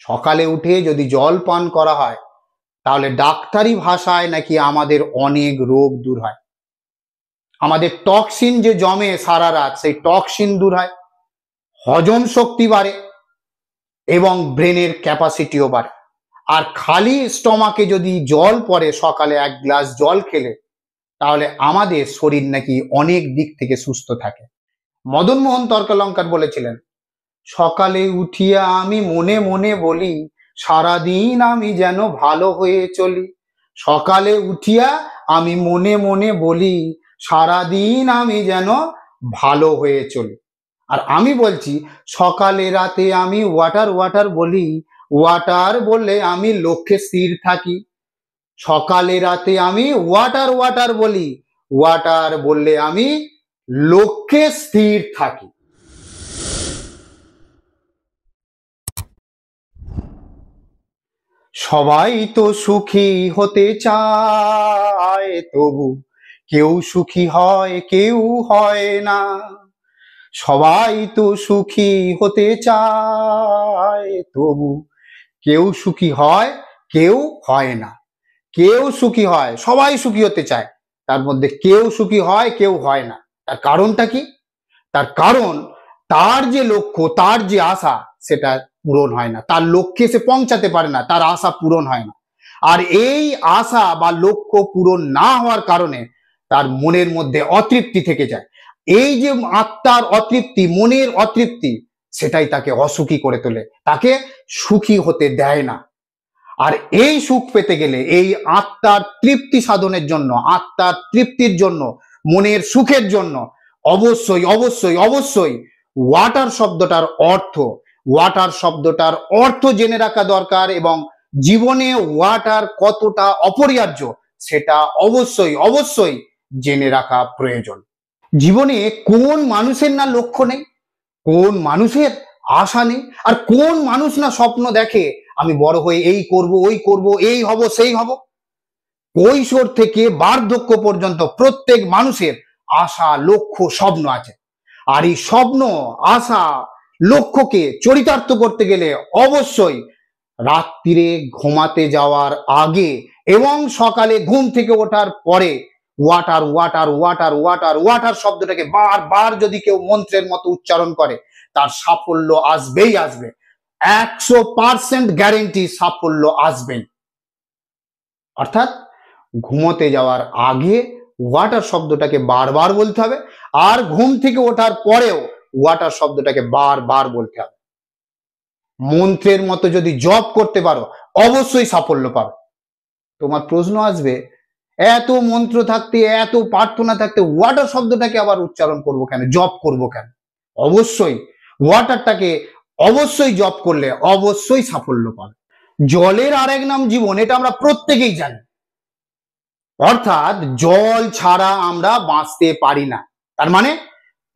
সকালে উঠে যদি জল পান করা হয় তাহলে ডাক্তারি ভাষায় নাকি আমাদের অনেক রোগ দূর হয়। আমাদের টক্সিন যে জমে সারা রাত, সেই টক্সিন দূর হয়, হজম শক্তি বাড়ে এবং ব্রেনের ক্যাপাসিটিও বাড়ে। আর খালি স্টমাকে যদি জল পড়ে, সকালে 1 গ্লাস জল খেলে, তাহলে আমাদের শরীর নাকি অনেক দিক থেকে সুস্থ থাকে। মদন মোহন তর্কলঙ্কার বলেছিলেন, সকালে উঠিয়া আমি মনে মনে বলি, সারাদিন আমি যেন ভালো হয়ে চলি। সকালে উঠিয়া আমি মনে মনে বলি, সারাদিন আমি যেন ভালো হয়ে চলি। আর আমি বলছি, সকালে রাতে আমি ওয়াটার ওয়াটার বলি, ওয়াটার বললে আমি লক্ষ্যে স্থির থাকি। সকালে রাতে আমি ওয়াটার ওয়াটার বলি, ওয়াটার বললে আমি লক্ষ্যে স্থির থাকি। সবাই তো সুখী হতে চায়, তবু কেউ সুখী হয় কেউ হয় না। সবাই তো সুখী হতে চায়, তবু কেউ সুখী হয় কেউ হয় না। কেউ সুখী হয়, সবাই সুখী হতে চায়, তার মধ্যে কেউ সুখী হয় কেউ হয় না। তার কারণটা কি? তার কারণ, তার যে লক্ষ্য, তার যে আশা, সেটা পূরণ হয় না। তার লক্ষ্যে সে পৌঁছাতে পারে না, তার আশা পূরণ হয় না। আর এই আশা বা লক্ষ্য পূরণ না হওয়ার কারণে তার মনের মধ্যে অতৃপ্তি থেকে যায়। এই যে আত্মার অতৃপ্তি, মনের অতৃপ্তি, সেটাই তাকে অসুখী করে তোলে, তাকে সুখী হতে দেয় না। আর এই সুখ পেতে গেলে, এই আত্মার তৃপ্তি সাধনের জন্য, আত্মার তৃপ্তির জন্য, মনের সুখের জন্য অবশ্যই অবশ্যই অবশ্যই ওয়াটার শব্দটার অর্থ জেনে রাখা দরকার, এবং জীবনে ওয়াটার কতটা অপরিহার্য সেটা অবশ্যই অবশ্যই জেনে রাখা প্রয়োজন। জীবনে কোন মানুষের না লক্ষ্য নেই, কোন মানুষের আশা নেই, আর কোন মানুষ না স্বপ্ন দেখে আমি বড় হয়ে এই করব ওই করব, এই হব সেই হব। কৈশোর থেকে বার্ধক্য পর্যন্ত প্রত্যেক মানুষের আশা, লক্ষ্য, স্বপ্ন আছে। আর এই স্বপ্ন, আশা, লক্ষ্যকে চরিতার্থ করতে গেলে অবশ্যই রাত্রিরে ঘুমাতে যাওয়ার আগে এবং সকালে ঘুম থেকে ওঠার পরে water water water water water শব্দটাকে বারবার যদি কেউ মন্ত্রের মতো উচ্চারণ করে, তার সাফল্য আসবেই আসবে। 100% গ্যারেন্টি সাফল্য আসবেই। অর্থাৎ ঘুমোতে যাওয়ার আগে ওয়াটার শব্দটাকে বারবার বলতে হবে, আর ঘুম থেকে ওঠার পরেও ওয়াটার শব্দটাকে বারবার বলতে হবে। মন্ত্রের মতো যদি জপ করতে পারো, অবশ্যই সাফল্য পাবে। তোমার প্রশ্ন আসবে, এত মন্ত্র থাকতে, এত প্রার্থনা থাকতে ওয়াটার শব্দটাকে আবার উচ্চারণ করব কেন, জপ করব কেন? অবশ্যই ওয়াটারটাকে অবশ্যই জপ করলে অবশ্যই সাফল্য পাবে। জলের আরেক নাম জীবন, এটা আমরা প্রত্যেকেই জানি। অর্থাৎ জল ছাড়া আমরা বাঁচতে পারি না। তার মানে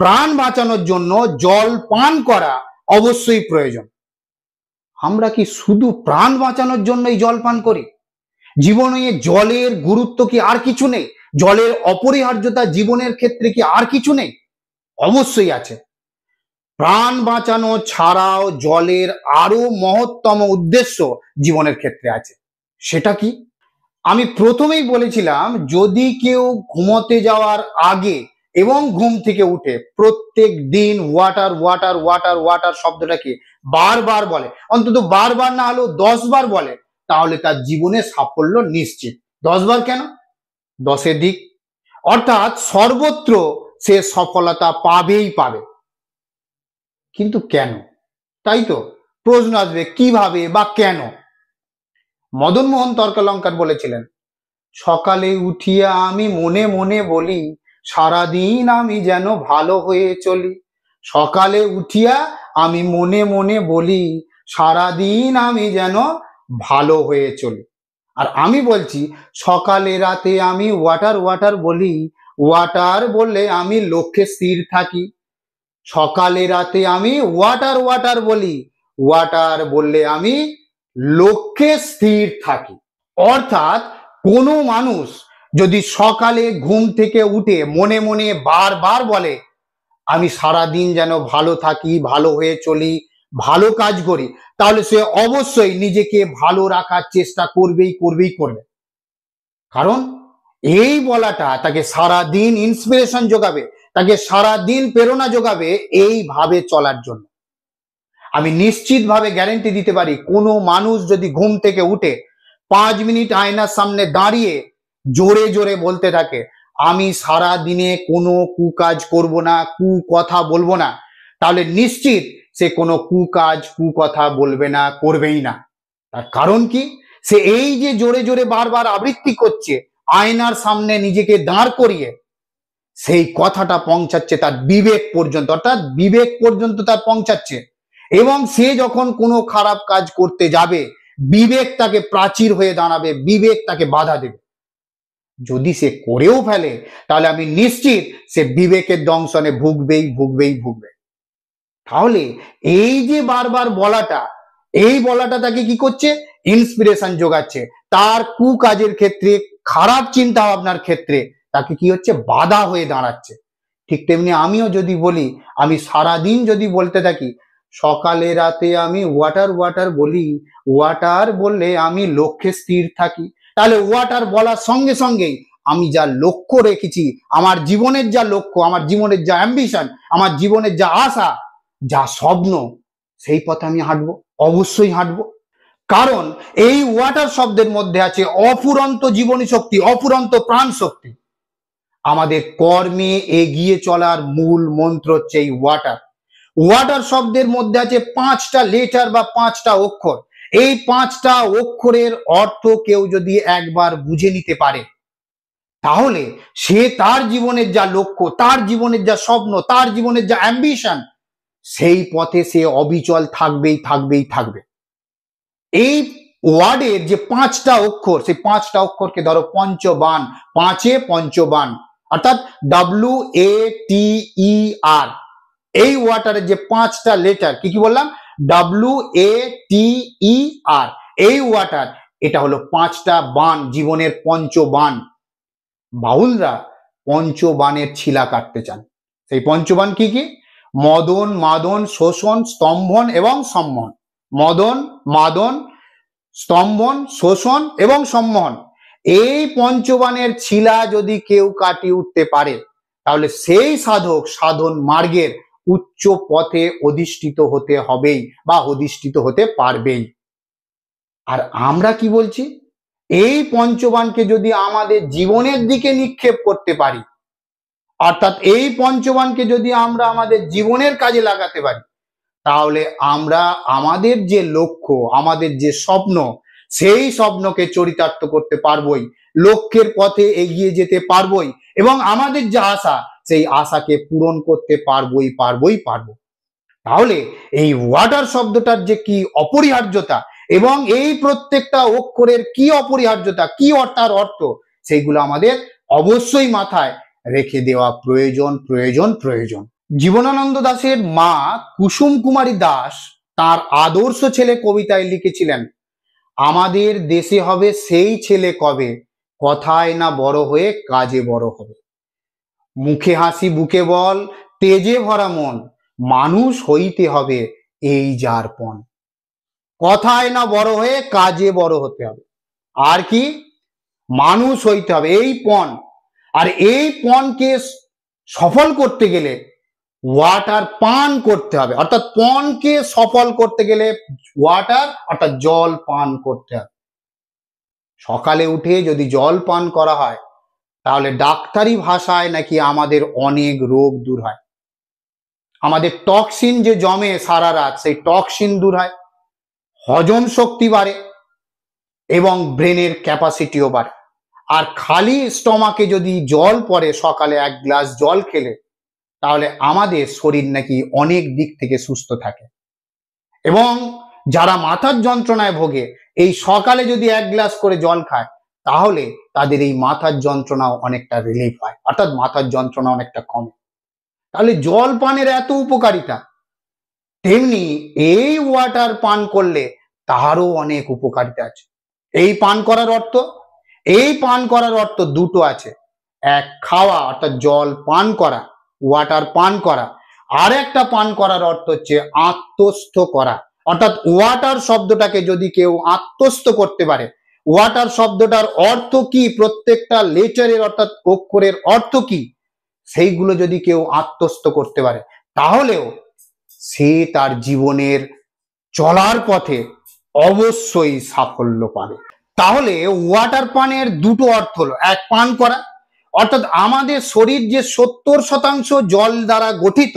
প্রাণ বাঁচানোর জন্য জল পান করা অবশ্যই প্রয়োজন। আমরা কি শুধু প্রাণ বাঁচানোর জন্যই জল পান করি? জীবনে জলের গুরুত্ব কি আর কিছু নেই? জলের অপরিহার্যতা জীবনের ক্ষেত্রে কি আর কিছু নেই? অবশ্যই আছে। প্রাণ বাঁচানো ছাড়াও জলের আরো মহত্তম উদ্দেশ্য জীবনের ক্ষেত্রে আছে। সেটা কি? আমি প্রথমেই বলেছিলাম, যদি কেউ ঘুমোতে যাওয়ার আগে এবং ঘুম থেকে উঠে প্রত্যেক দিন ওয়াটার ওয়াটার ওয়াটার ওয়াটার শব্দটাকে বারবার বলে, অন্তত বারবার না হলেও 10 বার বলে, তাহলে তার জীবনে সাফল্য নিশ্চিত। 10 বার কেন, 10 দিক, অর্থাৎ সর্বত্র সে সফলতা পাবেই পাবে। কিন্তু কেন? তাই তো প্রশ্ন আসবে, কিভাবে বা কেন? মদন মোহন তর্কলঙ্কার বলেছিলেন, সকালে উঠিয়া আমি মনে মনে বলি, সারাদিন আমি যেন ভালো হয়ে চলি। সকালে উঠিয়া আমি মনে মনে বলি, সারাদিন আমি যেন ভালো হয়ে চলি। আর আমি বলছি, সকালে রাতে আমি ওয়াটার ওয়াটার বলি, ওয়াটার বললে আমি লক্ষ্যে স্থির থাকি। সকালে রাতে আমি ওয়াটার ওয়াটার বলি, ওয়াটার বললে আমি লক্ষ্যে স্থির থাকি। অর্থাৎ কোনো মানুষ যদি সকালে ঘুম থেকে উঠে মনে মনে বারবার বলে, আমি সারাদিন যেন ভালো থাকি, ভালো হয়ে চলি, ভালো কাজ করি, তাহলে সে অবশ্যই নিজেকে ভালো রাখার চেষ্টা করবেই করবে। কারণ এই বলাটা তাকে সারা দিন ইন্সপিরেশন যোগাবে, তাকে সারা দিন প্রেরণা যোগাবে এইভাবে চলার জন্য। আমি নিশ্চিতভাবে গ্যারেন্টি দিতে পারি, কোনো মানুষ যদি ঘুম থেকে উঠে 5 মিনিট আয়নার সামনে দাঁড়িয়ে জোরে জোরে বলতে থাকে, আমি সারা দিনে কোনো কুকাজ করব না, কুকথা বলবো না, তাহলে নিশ্চিত সে কোনো কুকাজ কুকথা বলবে না, করবেই না। তার কারণ কি? সে এই যে জোরে জোরে বারবার আবৃত্তি করছে, আয়নার সামনে নিজেকে দাঁড় করিয়ে, সেই কথাটা পৌঁছাচ্ছে তার বিবেক পর্যন্ত, অর্থাৎ বিবেক পর্যন্ত তার পৌঁছাচ্ছে। এবং সে যখন কোনো খারাপ কাজ করতে যাবে, বিবেক তাকে প্রাচীর হয়ে দাঁড়াবে, বিবেক তাকে বাধা দেবে। যদি সে করেও ফেলে, তাহলে আমি নিশ্চিত সে বিবেকের দংশনে ভুগবে। তাহলে এই যে বারবার বলাটা, এই বলাটা তাকে কি করছে? ইন্সপিরেশন যোগাচ্ছে। তার কুকাজের ক্ষেত্রে, খারাপ চিন্তা ভাবনার ক্ষেত্রে তাকে কি হচ্ছে? বাধা হয়ে দাঁড়াচ্ছে। ঠিক তেমনি আমিও যদি বলি, আমি সারাদিন যদি বলতে থাকি, সকালে রাতে আমি ওয়াটার বলি, ওয়াটার বললে আমি লক্ষ্যে স্থির থাকি, তাহলে ওয়াটার বলার সঙ্গে সঙ্গেই আমি যা লক্ষ্য রেখেছি, আমার জীবনের যা লক্ষ্য, আমার জীবনের যা অ্যাম্বিশন, আমার জীবনের যা আশা, যা স্বপ্ন, সেই পথে আমি হাঁটবো, অবশ্যই হাঁটবো। কারণ এই ওয়াটার শব্দের মধ্যে আছে অফুরন্ত জীবনী শক্তি, অফুরন্ত প্রাণ শক্তি। আমাদের কর্মে এগিয়ে চলার মূল মন্ত্র হচ্ছে এই ওয়াটার। ওয়াটার শব্দের মধ্যে আছে 5টা লেটার বা 5টা অক্ষর। এই 5টা অক্ষরের অর্থ কেউ যদি একবার বুঝে নিতে পারে, তাহলে সে তার জীবনের যা লক্ষ্য, তার জীবনের যা স্বপ্ন, তার জীবনের যা অ্যাম্বিশন, সেই পথে সে অবিচল থাকবে। এই ওয়ার্ডের যে 5টা অক্ষর, সেই 5টা অক্ষরকে ধরো পঞ্চবান, 5এ পঞ্চবান, অর্থাৎ WATER। এই ওয়াটারের যে 5টা লেটার, কি বললাম? WATER। এই ওয়াটার, এটা হলো 5টা বান, জীবনের পঞ্চবান। বাউলরা পঞ্চবানের ছিলা কাটতে চান। সেই পঞ্চবান কি কি? মদন, মাদন, শোষণ, স্তম্ভন এবং সম্মোহন। মদন, মাদন, স্তম্ভন, শোষণ এবং সম্মোহন। এই পঞ্চবানের ছিলা যদি কেউ কাটিয়ে উঠতে পারে, তাহলে সেই সাধক সাধন মার্গের উচ্চ পথে অধিষ্ঠিত হতে হবেই বা অধিষ্ঠিত হতে পারবেই। আর আমরা কি বলছি? এই পঞ্চবানকে যদি আমাদের জীবনের দিকে নিক্ষেপ করতে পারি, অর্থাৎ এই পঞ্চবানকে যদি আমরা আমাদের জীবনের কাজে লাগাতে পারি, তাহলে আমরা আমাদের যে লক্ষ্য, আমাদের যে স্বপ্ন, সেই স্বপ্নকে চরিতার্থ করতে পারবোই, লক্ষ্যের পথে এগিয়ে যেতে পারবোই, এবং আমাদের যে আশা, সেই আশাকে পূরণ করতে পারবোই। তাহলে এই ওয়াটার শব্দটার যে কি অপরিহার্যতা, এবং এই প্রত্যেকটা অক্ষরের কি অপরিহার্যতা, কি তার অর্থ, সেইগুলো আমাদের অবশ্যই মাথায় রেখে দেওয়া প্রয়োজন। জীবনানন্দ দাশের মা কুসুম কুমারী দাস তার আদর্শ ছেলে কবিতায় লিখেছিলেন, আমাদের দেশে হবে সেই ছেলে কবে, কথায় না বড় হয়ে কাজে বড় হবে। মুখে হাসি বুকে বল, তেজে ভরা মন, মানুষ হইতে হবে এই যার পণ। কথায় না বড় হয়ে কাজে বড় হতে হবে, আর কি? মানুষ হইতে হবে, এই পণ। আর এই পণকে সফল করতে গেলে ওয়াটার পান করতে হবে, অর্থাৎ পণকে সফল করতে গেলে ওয়াটার অর্থাৎ জল পান করতে হবে। সকালে উঠে যদি জল পান করা হয়, তাহলে ডাক্তারি ভাষায় নাকি আমাদের অনেক রোগ দূর হয়। আমাদের টক্সিন যে জমে সারা রাত, সেই টক্সিন দূর হয়, হজম শক্তি বাড়ে এবং ব্রেনের ক্যাপাসিটিও বাড়ে। আর খালি স্টমাকে যদি জল পড়ে, সকালে 1 গ্লাস জল খেলে, তাহলে আমাদের শরীর নাকি অনেক দিক থেকে সুস্থ থাকে। এবং যারা মাথার যন্ত্রণায় ভোগে, এই সকালে যদি 1 গ্লাস করে জল খায়, তাহলে তাদের এই মাথার যন্ত্রণাও অনেকটা রিলিফ হয়, অর্থাৎ মাথার যন্ত্রণা অনেকটা কমে। তাহলে জল পানের এত উপকারিতা, তেমনি এই ওয়াটার পান করলে তারও অনেক উপকারিতা আছে। এই পান করার অর্থ দুটো আছে, এক খাওয়া অর্থাৎ জল পান করা, ওয়াটার পান করা, আর একটা পান করার অর্থ হচ্ছে আত্মস্থ করা। অর্থাৎ ওয়াটার শব্দটাকে যদি কেউ আত্মস্থ করতে পারে, ওয়াটার শব্দটার অর্থ কি, প্রত্যেকটা লেটারের অর্থাৎ অক্ষরের অর্থ কি, সেইগুলো যদি কেউ আত্মস্থ করতে পারে, তাহলেও সে তার জীবনের চলার পথে অবশ্যই সাফল্য পাবে। তাহলে ওয়াটার পানের দুটো অর্থ হলো, এক পান করা, অর্থাৎ আমাদের শরীর যে 70% জল দ্বারা গঠিত,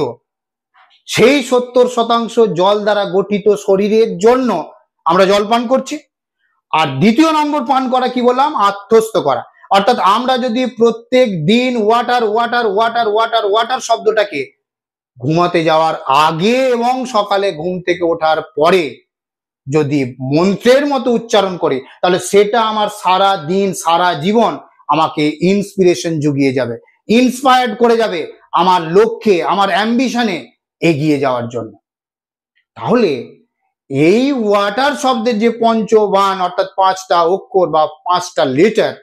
সেই 70% জল দ্বারা গঠিত শরীরের জন্য আমরা জল পান করছি। আর দ্বিতীয় নম্বর পান করা কি বললাম, আত্মস্থ করা। অর্থাৎ আমরা যদি প্রত্যেক দিন water water water water water শব্দটাকে ঘুমাতে যাওয়ার আগে এবং সকালে ঘুম থেকে ওঠার পরে যদি মন্ত্রের মতো উচ্চারণ করি, তাহলে সেটা আমার সারা দিন সারা জীবন আমাকে ইন্সপিরেশন জুগিয়ে যাবে, ইন্সপায়ার্ড করে যাবে আমার লক্ষ্যে, আমার অ্যাম্বিশনে এগিয়ে যাওয়ার জন্য। তাহলে এই ওয়াটার শব্দের যে পঞ্চবান অর্থাৎ 5টা অক্ষর বা 5টা লেটার,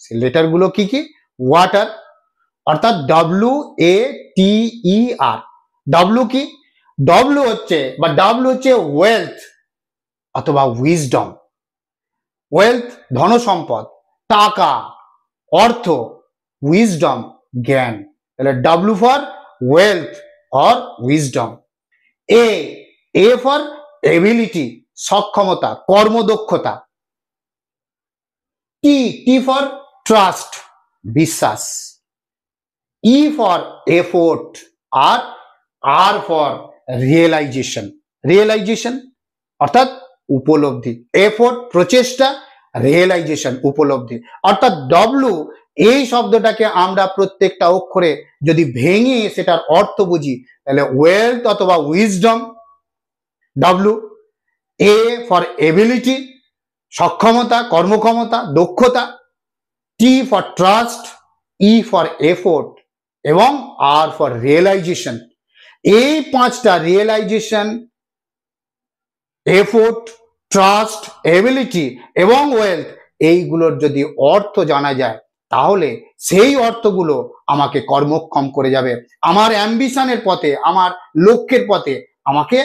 সেই লেটার গুলো কি কি, ওয়াটার অর্থাৎ WATER। ডব্লু কি, ডব্লু হচ্ছে ওয়েলথ অথবা উইজডম। ওয়েলথ ধন সম্পদ, টাকা, অর্থ, উইজডম জ্ঞান। তাহলে W for wealth or wisdom. A for ability, সক্ষমতা, কর্মদক্ষতা। টি ফর ট্রাস্ট, বিশ্বাস। E for effort R for realization অর্থাৎ উপলব্ধি। এফোর্ট প্রচেষ্টা, রিয়েলাইজেশন উপলব্ধি। অর্থাৎ ডব্লু এই শব্দটাকে আমরা প্রত্যেকটা অক্ষরে যদি ভেঙে সেটার অর্থ বুঝি, তাহলে ওয়েলথ অথবা wisdom W. A for ability, সক্ষমতা, কর্মক্ষমতা, দক্ষতা। টি for trust, E for effort এবং আর ফর রিয়েলাইজেশন। এই 5টা রিয়েলাইজেশন, এফোর্ট, ট্রাস্ট, এবিলিটি এবং ওয়েলথ, এইগুলোর যদি অর্থ জানা যায়, তাহলে সেই অর্থগুলো আমাকে কর্মক্ষম করে যাবে, আমার অ্যাম্বিশনের পথে, আমার লক্ষ্যের পথে আমাকে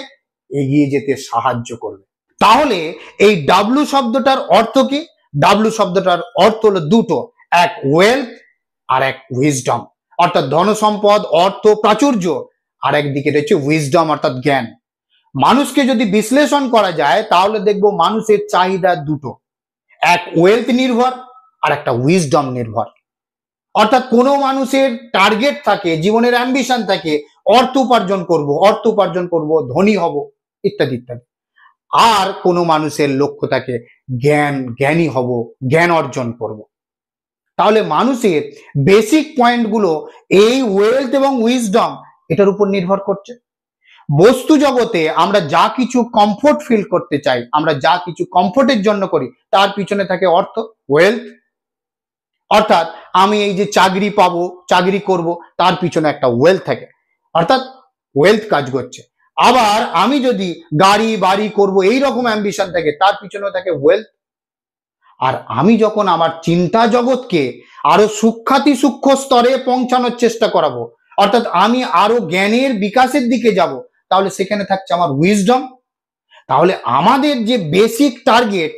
এগিয়ে যেতে সাহায্য করবে। তাহলে এই ডাব্লু শব্দটার অর্থ কি? ডাব্লু শব্দটার অর্থ হলো দুটো, এক ওয়েলথ আর এক উইজডম, অর্থাৎ ধন সম্পদ, অর্থ, প্রাচুর্য, আর একদিকে রয়েছে উইজডম অর্থাৎ জ্ঞান। মানুষকে যদি বিশ্লেষণ করা যায়, তাহলে দেখবো মানুষের চাহিদা দুটো, এক ওয়েলথ নির্ভর আর একটা উইজডম নির্ভর। অর্থাৎ কোনো মানুষের টার্গেট থাকে, জীবনের অ্যাম্বিশন থাকে, অর্থ উপার্জন করব, ধনী হব, ইত্যাদি ইত্যাদি। আর কোনো মানুষের লক্ষ্য থাকে জ্ঞানী হব, জ্ঞান অর্জন করব। তাহলে মানুষের বেসিক পয়েন্টগুলো এই ওয়েলথ এবং উইজডম এটার উপর নির্ভর করছে। বস্তু জগতে আমরা যা কিছু কমফোর্ট ফিল করতে চাই, আমরা যা কিছু কমফোর্টের জন্য করি, তার পিছনে থাকে অর্থ, ওয়েলথ। অর্থাৎ আমি এই যে চাকরি পাবো, চাকরি করব, তার পিছনে একটা ওয়েলথ থাকে, অর্থাৎ ওয়েলথ কাজ করছে। আবার আমি যদি গাড়ি বাড়ি করব, এইরকম অ্যাম্বিশন থাকে, তার পিছনে থাকে ওয়েলথ। আর আমি যখন আমার চিন্তা জগৎকে আরো সূক্ষ্ম স্তরে পৌঁছানোর চেষ্টা করাবো, অর্থাৎ আমি আরো জ্ঞানের বিকাশের দিকে যাব, তাহলে সেখানে থাকছে আমার উইজডম। তাহলে আমাদের যে বেসিক টার্গেট,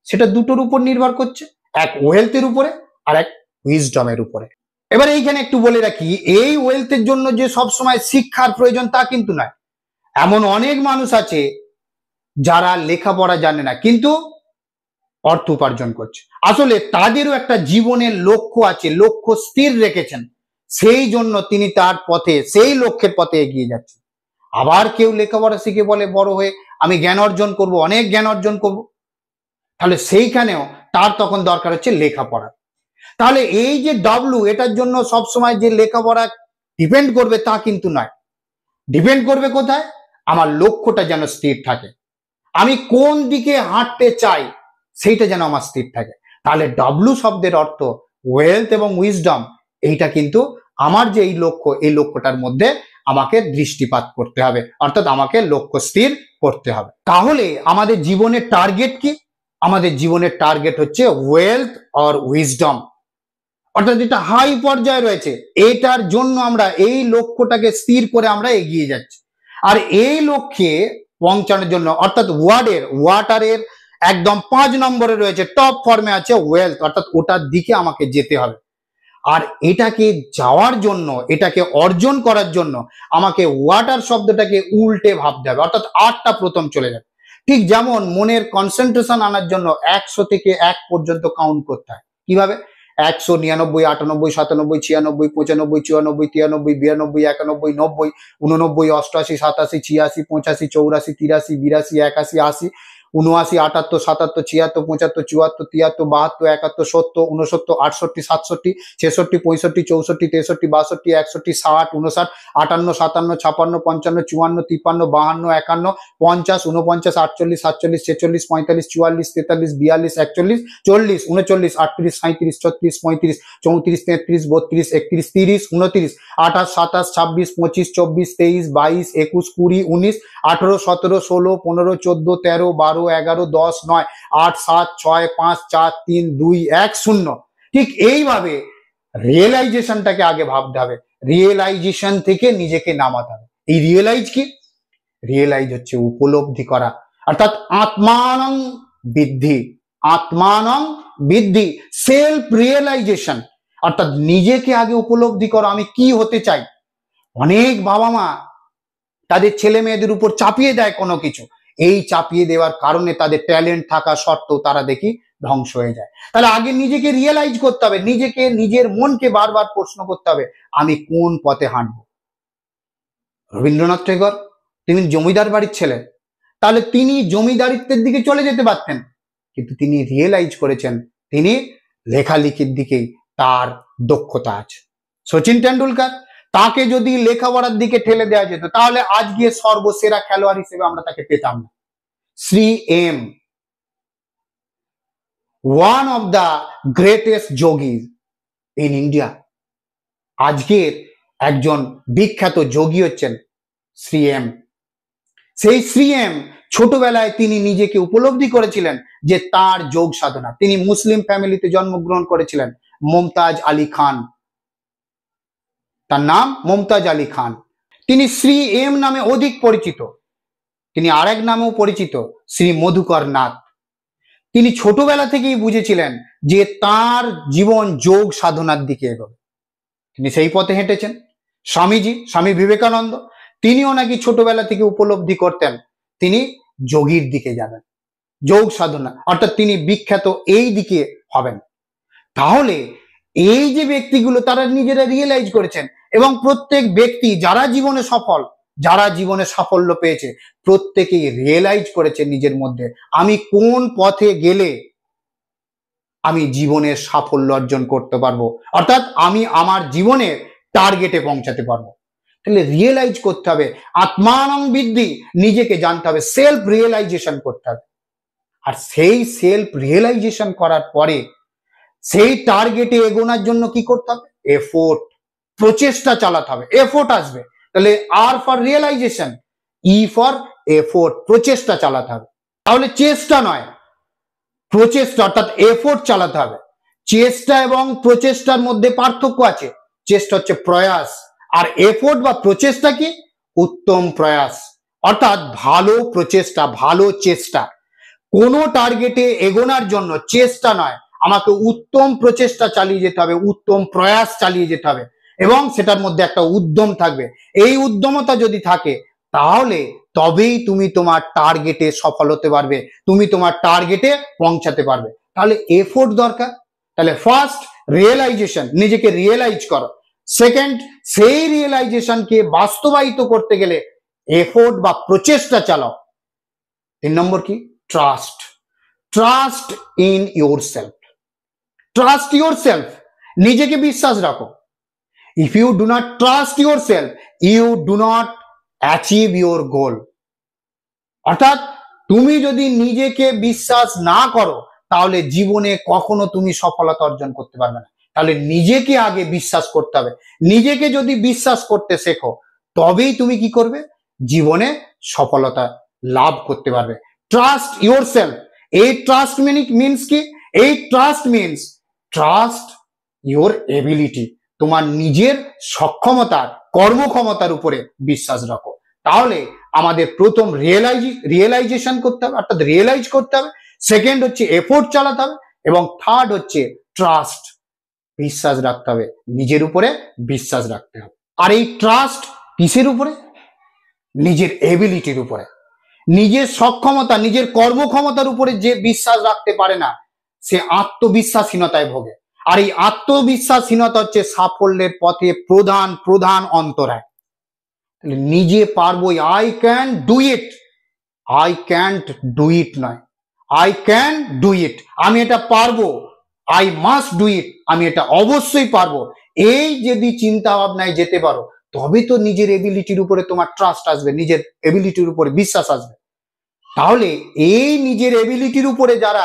সেটা দুটোর উপর নির্ভর করছে, এক ওয়েলথের উপরে আর এক উইজডমের উপরে। এবার এইখানে একটু বলে রাখি, এই ওয়েলথের জন্য যে সবসময় শিক্ষার প্রয়োজন তা কিন্তু নয়। এমন অনেক মানুষ আছে যারা লেখাপড়া জানে না, কিন্তু অর্থ উপার্জন করছে। আসলে তাদেরও একটা জীবনের লক্ষ্য আছে, লক্ষ্য স্থির রেখেছেন, সেই জন্য তিনি তার পথে, সেই লক্ষ্যের পথে এগিয়ে যাচ্ছেন। আবার কেউ লেখাপড়া শিখে বলে বড় হয়ে আমি জ্ঞান অর্জন করব, অনেক জ্ঞান অর্জন করব, তাহলে সেইখানেও তার তখন দরকার হচ্ছে লেখাপড়া। তাহলে এই যে ডাব্লু, এটার জন্য সবসময় যে লেখাপড়া ডিপেন্ড করবে তা কিন্তু নয়। ডিপেন্ড করবে কোথায়? আমার লক্ষ্যটা যেন স্থির থাকে, আমি কোন দিকে হাঁটতে চাই সেইটা যেন আমার স্থির থাকে। তাহলে ডাব্লু শব্দের অর্থ ওয়েলথ এবং উইজডম, এইটা কিন্তু আমার যে এই লক্ষ্য, এই লক্ষ্যটার মধ্যে আমাকে দৃষ্টিপাত করতে হবে, অর্থাৎ আমাকে লক্ষ্য স্থির করতে হবে। তাহলে আমাদের জীবনের টার্গেট কি? আমাদের জীবনের টার্গেট হচ্ছে ওয়েলথ অর উইজডম, অর্থাৎ এটা হাই পর্যায়ে রয়েছে, এটার জন্য আমরা এই লক্ষ্যটাকে স্থির করে আমরা এগিয়ে যাচ্ছি। আর এই লক্ষ্যে পৌঁছানোর জন্য অর্থাৎ ওয়াটারের একদম 5 নম্বরে রয়েছে, টপ ফর্মে আছে ওয়েলথ, অর্থাৎ ওটার দিকে আমাকে যেতে হবে। আর এটাকে যাওয়ার জন্য, এটাকে অর্জন করার জন্য আমাকে ওয়াটার শব্দটাকে উল্টে ভাবতে হবে, অর্থাৎ আটটা প্রথম চলে যাবে। ঠিক যেমন মনের কনসেন্ট্রেশন আনার জন্য 100 থেকে 1 পর্যন্ত কাউন্ট করতে হয়। কিভাবে? 100, 99, 98, 97, 96, 95, 94, 93, 92, 91, 90, 89, 88, 87, 86, 85, 84, 83, 82, 81, 80, 79, 78, 77, 76, 75, 74, 73, 72, 71, 70, 69, 68, 67, 66, 65, 64, 63, 62, 61, 60, 59, 58, 57, 56, 55, 54, 53, 52, 51, 50, 49, 50, 48, 47, 46, 45, 43, 44, 43, 42, 41, 40, 39, 38, 37, 36, 35, 34, 33, 32, 31, 30, 29, 28, 27, 26, 25, 24, 23, 22, 21, 20, 19, 18, 17, 16, 15, 14, 13, 12, 11, 10, 9, 8, 7, 6, 5, 4, 3, 2, 1, 0। ঠিক এইভাবে রিয়েলাইজেশনটাকে আগে ভাবতে হবে, রিয়েলাইজেশন থেকে নিজেকে নামাতে হবে। এই রিয়েলাইজ কি? রিয়েলাইজ হচ্ছে উপলব্ধি করা, অর্থাৎ আত্মানং বিদ্ধি, সেলফ রিয়েলাইজেশন, অর্থাৎ নিজেকে আগে উপলব্ধি করো আমি কি হতে চাই। অনেক বাবা মা তাদের ছেলে মেয়েদের উপর চাপিয়ে দেয় কোনো কিছু, এই চাপিয়ে দেওয়ার কারণে তাদের ট্যালেন্ট থাকা সত্ত্বেও তারা দেখি ধ্বংস হয়ে যায়। তাহলে আগে নিজেকে রিয়েলাইজ করতে হবে, নিজেকে, নিজের মনকে বারবার প্রশ্ন করতে হবে আমি কোন পথে হাঁটবো। রবীন্দ্রনাথ ঠাকুর তিনি জমিদার বাড়ির ছেলে, তাহলে তিনি জমিদারিত্বের দিকে চলে যেতে পারতেন, কিন্তু তিনি রিয়েলাইজ করেছেন তিনি লেখালেখির দিকেই তার দক্ষতা আছে। সচিন টেন্ডুলকার, তাকে যদি লেখাপড়ার দিকে ঠেলে দেওয়া যেত তাহলে আজকে সর্বসেরা খেলোয়াড় হিসেবে আমরা তাকে পেতাম না। Shri M, one of the greatest yogis in India, আজকের একজন বিখ্যাত যোগী হচ্ছেন শ্রী এম। সেই শ্রী এম ছোটবেলায় তিনি নিজেকে উপলব্ধি করেছিলেন যে তার যোগ সাধনা, তিনি মুসলিম ফ্যামিলিতে জন্মগ্রহণ করেছিলেন। মমতাজ আলী খান, তার নাম মমতাজ আলী খান। তিনি শ্রী এম নামে অধিক পরিচিত, তিনি আরেক নামেও পরিচিত শ্রী মধুকর নাথ। তিনি ছোটবেলা থেকেই বুঝেছিলেন যে তার জীবন যোগ সাধনার দিকে এগোবে, তিনি সেই পথে হেঁটেছেন। স্বামী বিবেকানন্দ, তিনিও নাকি ছোটবেলা থেকে উপলব্ধি করতেন তিনি যোগীর দিকে যাবেন, যোগ সাধনা, অর্থাৎ তিনি বিখ্যাত এই দিকে হবেন। তাহলে এই যে ব্যক্তিগুলো তারা নিজেরা রিয়েলাইজ করেছেন, এবং প্রত্যেক ব্যক্তি যারা জীবনে সফল, যারা জীবনে সাফল্য পেয়েছে, প্রত্যেকেই রিয়েলাইজ করেছে নিজের মধ্যে আমি কোন পথে গেলে আমি জীবনের সাফল্য অর্জন করতে পারবো, অর্থাৎ আমি আমার জীবনের টার্গেটে পৌঁছাতে পারবো। তাহলে রিয়েলাইজ করতে হবে, আত্মানং বিদ্ধি, নিজেকে জানতে হবে, সেলফ রিয়েলাইজেশন করতে হবে। আর সেই সেলফ রিয়েলাইজেশন করার পরে সেই টার্গেটে এগোনোর জন্য কি করতে হবে? এফোর্ট, প্রচেষ্টা চালাতে হবে, এফোর্ট আসবে। তাহলে R for realization, E for effort, প্রচেষ্টা চালাতে হবে। তাহলে চেষ্টা নয়, প্রচেষ্টা, অর্থাৎ এফোর্ট চালাতে হবে। চেষ্টা এবং প্রচেষ্টার মধ্যে পার্থক্য আছে। চেষ্টা হচ্ছে প্রয়াস, আর এফোর্ট বা প্রচেষ্টা কি? উত্তম প্রয়াস, অর্থাৎ ভালো প্রচেষ্টা, ভালো চেষ্টা। কোনো টার্গেটে এগোনোর জন্য চেষ্টা নয়, আমাকে উত্তম প্রচেষ্টা চালিয়ে যেতে হবে, উত্তম প্রয়াস চালিয়ে যেতে হবে, এবং সেটার মধ্যে একটা উদ্যম থাকবে। এই উদ্যমতা যদি থাকে তাহলে তবেই তুমি তোমার টার্গেটে সফল হতে পারবে, তুমি তোমার টার্গেটে পৌঁছাতে পারবে। তাহলে এফোর্ট দরকার। তাহলে ফার্স্ট রিয়েলাইজেশন, নিজেকে রিয়েলাইজ করো। সেকেন্ড, সেই রিয়েলাইজেশনকে বাস্তবায়িত করতে গেলে এফোর্ট বা প্রচেষ্টা চালাও। 3 নম্বর কি? Trust, trust in yourself, trust yourself, নিজেকে বিশ্বাস রাখো। If you do not trust yourself, you do not achieve your goal. অর্থাৎ তুমি যদি নিজেকে বিশ্বাস না করো তাহলে জীবনে কখনো তুমি সফলতা অর্জন করতে পারবে না। তাহলে নিজেকে আগে বিশ্বাস করতে হবে। নিজেকে যদি বিশ্বাস করতে শেখো তবেই তুমি কি করবে? জীবনে সফলতা লাভ করতে পারবে। ট্রাস্ট ইয়োরসেলফ, এই ট্রাস্ট মিনস কি? এই trust means trust your ability, তোমার নিজের সক্ষমতা, কর্মক্ষমতার উপরে বিশ্বাস রাখো। তাহলে আমাদের প্রথম রিয়েলাইজেশন করতে হবে, অর্থাৎ রিয়েলাইজ করতে হবে। সেকেন্ড হচ্ছে এফোর্ট চালাতে হবে, এবং থার্ড হচ্ছে ট্রাস্ট, বিশ্বাস রাখতে হবে, নিজের উপরে বিশ্বাস রাখতে হবে। আর এই ট্রাস্ট কিসের উপরে? নিজের এবিলিটির উপরে, নিজের সক্ষমতা, নিজের কর্মক্ষমতার উপরে যে বিশ্বাস রাখতে পারে না, সে আত্মবিশ্বাসহীনতায় ভোগে। আর এই আত্মবিশ্বাসহীনতা হচ্ছে সাফল্যের পথে প্রধান প্রধান অন্তরায়। নিজে পারবোই, I can do it, I can't do it নয়, আই ক্যান ডু ইট, আমি এটা পারবো, আই মাস্ট ডু ইট, আমি এটা অবশ্যই পারবো। এই যদি চিন্তা ভাবনায় যেতে পারো, তবে তো নিজের এবিলিটির উপরে তোমার ট্রাস্ট আসবে, নিজের এবিলিটির উপরে বিশ্বাস আসবে। তাহলে এই নিজের এবিলিটির উপরে যারা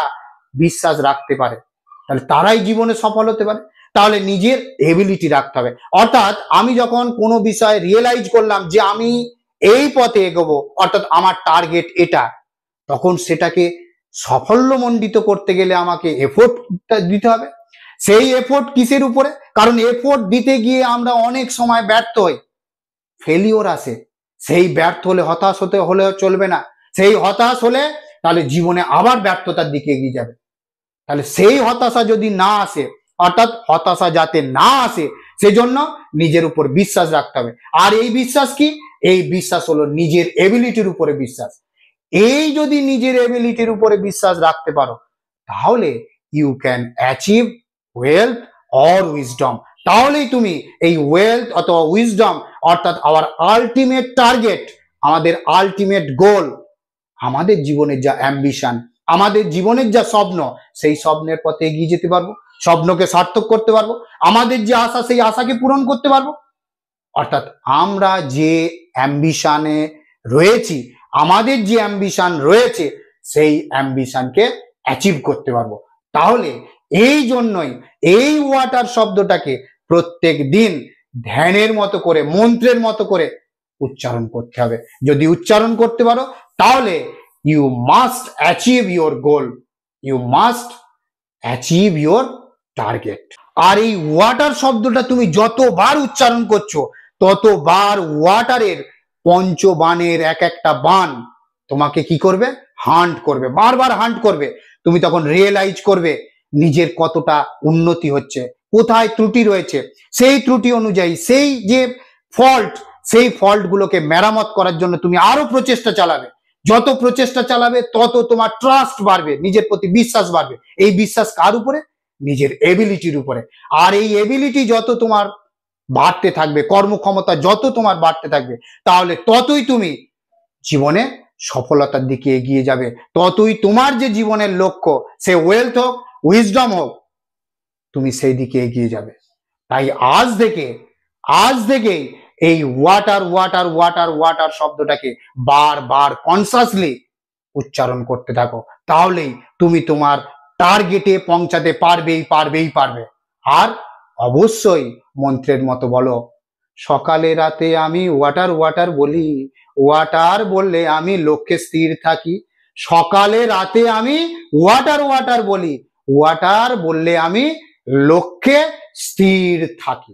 বিশ্বাস রাখতে পারে, তাহলে তারাই জীবনে সফল হতে পারে। তাহলে নিজের এবিলিটি রাখতে হবে। অর্থাৎ আমি যখন কোনো বিষয়ে রিয়েলাইজ করলাম যে আমি এই পথে এগোবো, অর্থাৎ আমার টার্গেট এটা, তখন সেটাকে সাফল্যমণ্ডিত করতে গেলে আমাকে এফোর্ট দিতে হবে। সেই এফোর্ট কিসের উপরে? কারণ এফোর্ট দিতে গিয়ে আমরা অনেক সময় ব্যর্থ হই, ফেলিওর আসে। সেই ব্যর্থ হলে হতাশ হলে চলবে না। সেই হতাশ হলে তাহলে জীবনে আবার ব্যর্থতার দিকে এগিয়ে যাবে। তাহলে সেই হতাশা যদি না আসে, অর্থাৎ হতাশা যাতে না আসে, সেজন্য নিজের উপর বিশ্বাস রাখতে হবে। আর এই বিশ্বাস কি? এই বিশ্বাস হলো নিজের এবিলিটির উপরে বিশ্বাস। এই যদি নিজের এবিলিটির উপরে বিশ্বাস রাখতে পারো, তাহলে you can achieve wealth or wisdom. তাহলেই তুমি এই ওয়েলথ অথবা উইজডম, অর্থাৎ আওয়ার আলটিমেট টার্গেট, আমাদের আলটিমেট গোল, আমাদের জীবনের যা অ্যাম্বিশন, আমাদের জীবনের যা স্বপ্ন, সেই স্বপ্নের পথে এগিয়ে যেতে পারবো, স্বপ্নকে সার্থক করতে পারবো, আমাদের যে আশা সেই আশাকে পূরণ করতে পারবো। অর্থাৎ আমরা যে অ্যাম্বিশনে রয়েছি, আমাদের যে অ্যাম্বিশন রয়েছে, সেই অ্যাম্বিশনকে অ্যাচিভ করতে পারবো। তাহলে এই জন্যই এই ওয়াটার শব্দটাকে প্রত্যেক দিন ধ্যানের মতো করে, মন্ত্রের মতো করে উচ্চারণ করতে হবে। যদি উচ্চারণ করতে পারো, তাহলে you must achieve your goal, you must achieve your target. আর এই ওয়াটার শব্দটা তুমি যতবার উচ্চারণ করছো, ততবার ওয়াটারের পঞ্চবাণের এক একটা বাণ তোমাকে কি করবে? হান্ট করবে, বারবার হান্ট করবে। তুমি তখন রিয়েলাইজ করবে নিজের কতটা উন্নতি হচ্ছে, কোথায় ত্রুটি রয়েছে, সেই ত্রুটি অনুযায়ী সেই যে ফল্ট, সেই ফল্ট গুলোকে মেরামত করার জন্য তুমি আরো প্রচেষ্টা চালাবে। যত প্রচেষ্টা চালাবে, তত তোমার ট্রাস্ট বাড়বে, নিজের প্রতি বিশ্বাস বাড়বে। এই বিশ্বাস কার উপরে? নিজের এবিলিটির উপরে। আর এই এবিলিটি যত তোমার বাড়তে থাকবে, কর্মক্ষমতা যত তোমার বাড়তে থাকবে, তাহলে ততই তুমি জীবনে সফলতার দিকে এগিয়ে যাবে, ততই তোমার যে জীবনের লক্ষ্য, সে ওয়েলথ হোক, উইজডম হোক, তুমি সেই দিকে এগিয়ে যাবে। তাই আজ থেকে এই ওয়াটার ওয়াটার ওয়াটার ওয়াটার শব্দটাকে বারবার কনসাসলি উচ্চারণ করতে থাকো, তাহলেই তুমি তোমার টার্গেটে পৌঁছাতে পারবে। আর অবশ্যই মন্ত্রের মতো বলো, সকালে রাতে আমি ওয়াটার ওয়াটার বলি, ওয়াটার বললে আমি লক্ষ্যে স্থির থাকি। সকালে রাতে আমি ওয়াটার ওয়াটার বলি, ওয়াটার বললে আমি লক্ষ্যে স্থির থাকি।